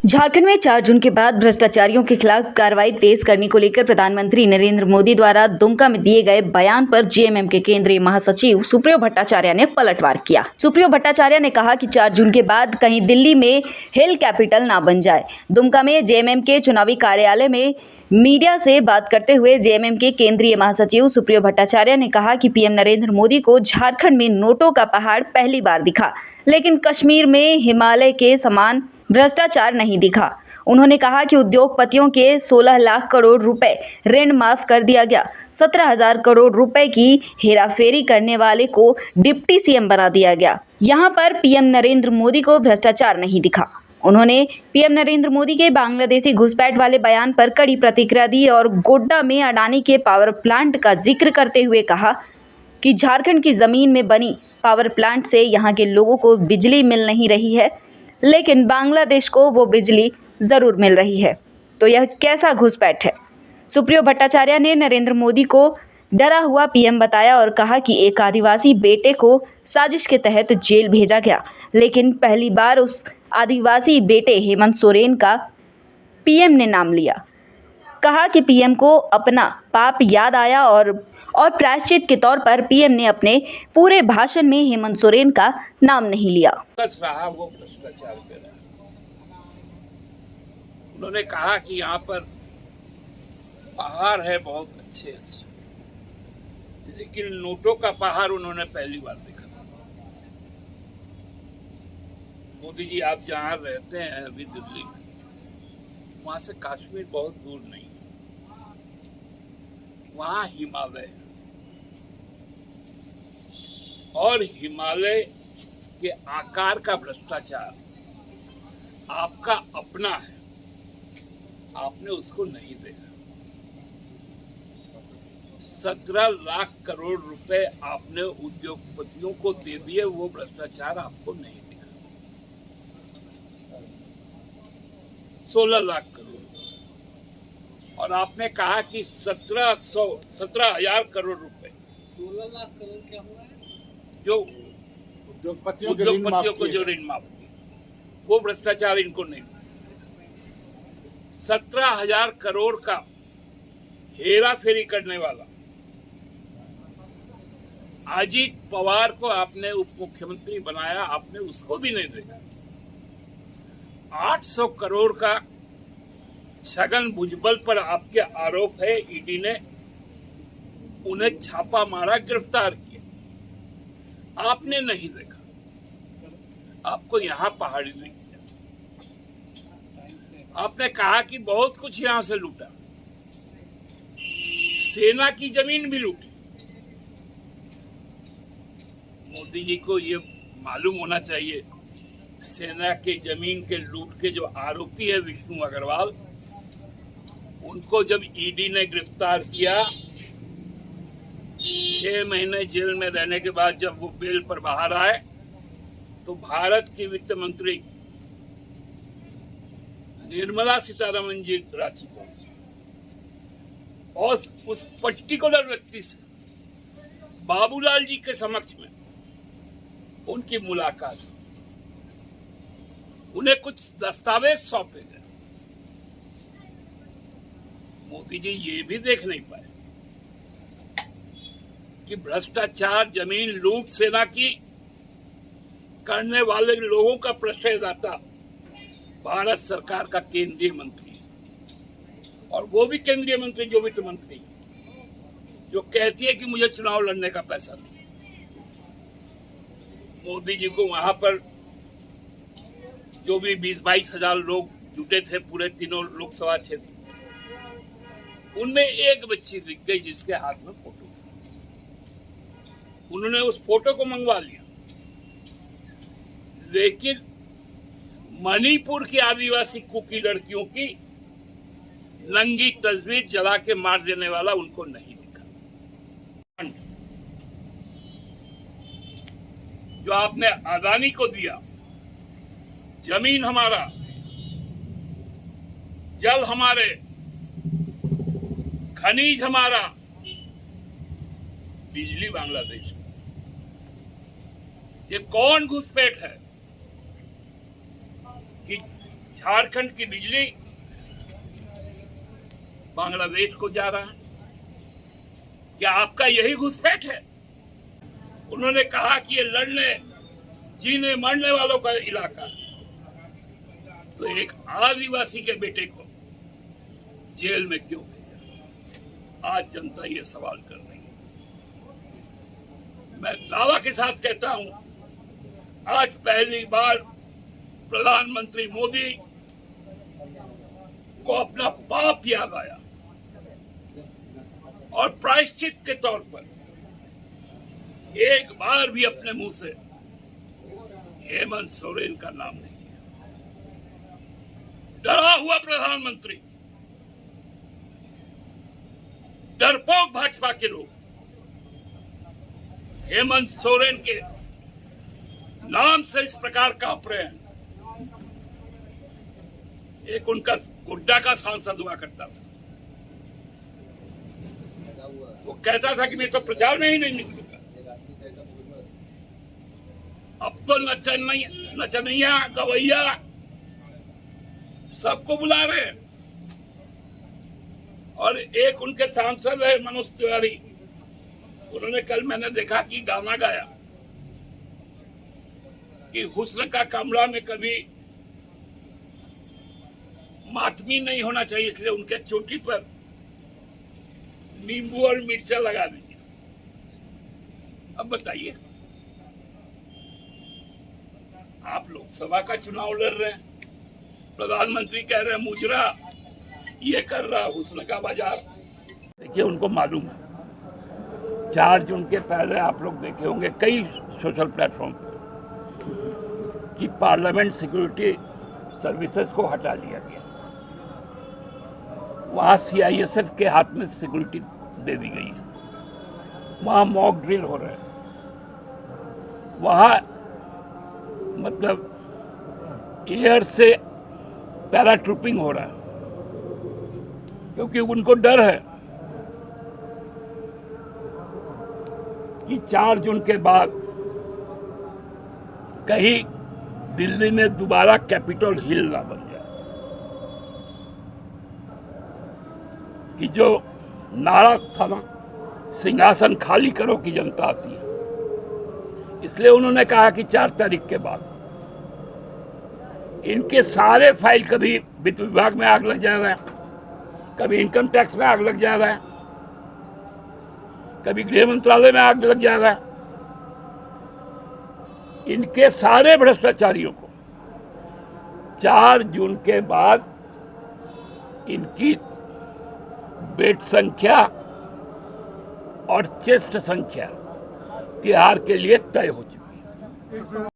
झारखंड में 4 जून के बाद भ्रष्टाचारियों के खिलाफ कार्रवाई तेज करने को लेकर प्रधानमंत्री नरेंद्र मोदी द्वारा दुमका में दिए गए बयान पर जेएमएम के केंद्रीय महासचिव सुप्रियो भट्टाचार्य ने पलटवार किया। सुप्रियो भट्टाचार्य ने कहा कि 4 जून के बाद कहीं दिल्ली में हिल कैपिटल ना बन जाए। दुमका में जेएमएम के चुनावी कार्यालय में मीडिया से बात करते हुए जेएमएम के केंद्रीय महासचिव सुप्रियो भट्टाचार्य ने कहा कि पीएम नरेंद्र मोदी को झारखंड में नोटों का पहाड़ पहली बार दिखा, लेकिन कश्मीर में हिमालय के समान भ्रष्टाचार नहीं दिखा। उन्होंने कहा कि उद्योगपतियों के 16 लाख करोड़ रुपए ऋण माफ कर दिया गया। 17,000 करोड़ रुपए की हेराफेरी करने वाले को डिप्टी सीएम बना दिया गया। यहां पर पीएम नरेंद्र मोदी को भ्रष्टाचार नहीं दिखा। उन्होंने पीएम नरेंद्र मोदी के बांग्लादेशी घुसपैठ वाले बयान पर कड़ी प्रतिक्रिया दी और गोड्डा में अडानी के पावर प्लांट का जिक्र करते हुए कहा कि झारखंड की जमीन में बनी पावर प्लांट से यहाँ के लोगों को बिजली मिल नहीं रही है, लेकिन बांग्लादेश को वो बिजली जरूर मिल रही है। तो यह कैसा घुसपैठ है? सुप्रियो भट्टाचार्य ने नरेंद्र मोदी को डरा हुआ पीएम बताया और कहा कि एक आदिवासी बेटे को साजिश के तहत जेल भेजा गया, लेकिन पहली बार उस आदिवासी बेटे हेमंत सोरेन का पीएम ने नाम लिया। कहा कि पीएम को अपना पाप याद आया और प्रायश्चित के तौर पर पीएम ने अपने पूरे भाषण में हेमंत सोरेन का नाम नहीं लिया। रहा वो भ्रष्टाचार पे रहा। उन्होंने कहा कि यहाँ पर पहाड़ है बहुत अच्छे, लेकिन नोटों का पहाड़ उन्होंने पहली बार देखा था। मोदी जी, आप जहाँ रहते हैं अभी दिल्ली में, वहां से कश्मीर बहुत दूर नहीं है, वहां हिमालय है और हिमालय के आकार का भ्रष्टाचार आपका अपना है, आपने उसको नहीं देखा। 17 लाख करोड़ रुपए आपने उद्योगपतियों को दे दिए, वो भ्रष्टाचार आपको नहीं दिखा। 16 लाख करोड़ और आपने कहा कि 17,000 करोड़ रुपए। 16 लाख करोड़ क्या हुआ है? जो उद्योगपतियों को जो ऋण माफ किए, वो भ्रष्टाचार इनको नहीं। 17,000 करोड़ का हेरा फेरी करने वाला अजीत पवार को आपने उप मुख्यमंत्री बनाया, आपने उसको भी नहीं देखा। 800 करोड़ का छगन भुजबल पर आपके आरोप है, ईडी ने उन्हें छापा मारा, गिरफ्तार किया, आपने नहीं देखा। आपको यहां पहाड़ी नहीं किया। आपने कहा कि बहुत कुछ यहां से लूटा, सेना की जमीन भी लूटी। मोदी जी को ये मालूम होना चाहिए, सेना के जमीन के लूट के जो आरोपी है विष्णु अग्रवाल, उनको जब ईडी ने गिरफ्तार किया, 6 महीने जेल में रहने के बाद जब वो बेल पर बाहर आए, तो भारत की वित्त मंत्री निर्मला सीतारमण जी रांची पहुंची और उस पर्टिकुलर व्यक्ति से बाबूलाल जी के समक्ष में उनकी मुलाकात, उन्हें कुछ दस्तावेज सौंपे गए। मोदी जी ये भी देख नहीं पाए कि भ्रष्टाचार, जमीन लूट, सेना की करने वाले लोगों का प्रश्रयदाता भारत सरकार का केंद्रीय मंत्री, और वो भी केंद्रीय मंत्री जो वित्त मंत्री, जो कहती है कि मुझे चुनाव लड़ने का पैसा नहीं। मोदी जी को वहां पर जो भी 20-22 हजार लोग जुटे थे पूरे तीनों लोकसभा क्षेत्र, उनमें एक बच्ची दिख गई जिसके हाथ में फोटो। उन्होंने उस फोटो को मंगवा लिया, लेकिन मणिपुर की आदिवासी कुकी लड़कियों की नंगी तस्वीर जला के मार देने वाला उनको नहीं दिखा। जो आपने अदानी को दिया, जमीन हमारा, जल हमारे, खनिज हमारा, बिजली बांग्लादेश। ये कौन घुसपैठ है कि झारखंड की बिजली बांग्लादेश को जा रहा है। क्या आपका यही घुसपैठ है? उन्होंने कहा कि ये लड़ने जीने मरने वालों का इलाका है, तो एक आदिवासी के बेटे को जेल में क्यों भेजा? आज जनता ये सवाल कर रही है। मैं दावा के साथ कहता हूं, आज पहली बार प्रधानमंत्री मोदी को अपना पाप याद आया और प्रायश्चित के तौर पर एक बार भी अपने मुंह से हेमंत सोरेन का नाम नहीं लिया। डरा हुआ प्रधानमंत्री, डरपोक भाजपा के लोग हेमंत सोरेन के नाम से इस प्रकार कांप रहे हैं। एक उनका गुड्डा का सांसद हुआ करता था, वो कहता था कि मैं तो प्रचार में ही नहीं निकलूंगा। अब तो नचनिया गवैया सबको बुला रहे हैं। और एक उनके सांसद है मनोज तिवारी, उन्होंने कल मैंने देखा कि गाना गाया कि हुस्न का कमरा में कभी मातमी नहीं होना चाहिए, इसलिए उनके चोटी पर नींबू और मिर्चा लगा दीजिए। अब बताइए, आप लोकसभा का चुनाव लड़ रहे हैं, प्रधानमंत्री कह रहे हैं मुजरा ये कर रहा हुस्न का बाजार। देखिए, उनको मालूम है 4 जून के पहले आप लोग देखे होंगे कई सोशल प्लेटफॉर्म पर कि पार्लियामेंट सिक्योरिटी सर्विसेज को हटा लिया गया, वहां सीआईएसएफ के हाथ में सिक्योरिटी दे दी गई है, वहां मॉक ड्रिल हो रहे हैं, वहां मतलब एयर से पैराट्रूपिंग हो रहा है, क्योंकि उनको डर है कि 4 जून के बाद कहीं दिल्ली में दोबारा कैपिटल हिल ना बन जाए, कि जो नारा था ना, सिंहासन खाली करो की जनता आती है। इसलिए उन्होंने कहा कि 4 तारीख के बाद इनके सारे फाइल, कभी वित्त विभाग में आग लग जा रहा है, कभी इनकम टैक्स में आग लग जा रहा है, कभी गृह मंत्रालय में आग लग जा रहा है। इनके सारे भ्रष्टाचारियों को 4 जून के बाद इनकी बेड संख्या और चेस्ट संख्या तिहाड़ के लिए तय हो चुकी है।